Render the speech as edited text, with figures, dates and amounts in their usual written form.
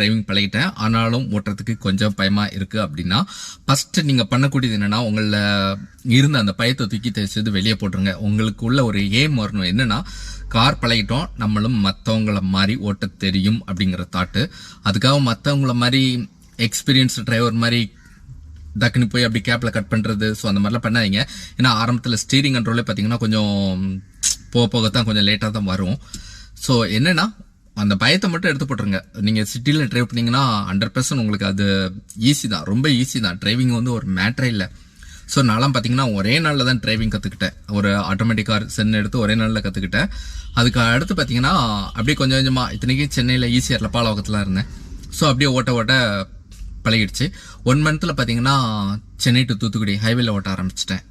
Driving பழகிட்டேன், ஆனாலும் ஓட்டுறதுக்கு கொஞ்சம் பயமா இருக்கு அப்படின்னா ஃபர்ஸ்ட் நீங்க பண்ணக்கூடியது என்னன்னா, உங்கள இருந்த அந்த பயத்தை தூக்கி தேய்ச்சது வெளியே போட்டுருங்க. உங்களுக்கு உள்ள ஒரு ஏம் வரணும். என்னன்னா, கார் பழகிட்டோம், நம்மளும் மத்தவங்கள மாதிரி ஓட்ட தெரியும் அப்படிங்கிற தாட்டு. அதுக்காக மத்தவங்கள மாதிரி எக்ஸ்பீரியன்ஸ் டிரைவர் மாதிரி டக்குன்னு போய் அப்படி கேப்ல கட் பண்றது, ஸோ அந்த மாதிரிலாம் பண்ணாதீங்க. ஏன்னா ஆரம்பத்துல ஸ்டீரிங் கண்ட்ரோலே பாத்தீங்கன்னா கொஞ்சம் போக போகத்தான் கொஞ்சம் லேட்டா தான் வரும். ஸோ என்னன்னா, அந்த பயத்தை மட்டும் எடுத்து போட்டுருங்க. நீங்க சிட்டில டிரைவ் பண்ணீங்கன்னா 100% உங்களுக்கு அது ஈஸி தான், ரொம்ப ஈஸி தான். டிரைவிங் வந்து ஒரு மேட்டரே இல்லை. ஸோ நான்லாம் பாத்தீங்கன்னா ஒரே நாள்ல தான் டிரைவிங் கத்துக்கிட்டேன். ஒரு ஆட்டோமேட்டிக் கார் சென் எடுத்து ஒரே நாள்ல கத்துக்கிட்டேன். அதுக்கு அடுத்து பாத்தீங்கன்னா அப்படியே கொஞ்சம் கொஞ்சமா, இத்தனைக்கு சென்னையில ஈசிஆர்ல பாலவகத்துல இருந்தேன். ஸோ அப்படியே ஓட்ட ஓட்ட பழகிடுச்சு. 1 மந்த்ல பாத்தீங்கன்னா சென்னை டு தூத்துக்குடி ஹைவேல ஓட்ட ஆரம்பிச்சிட்டேன்.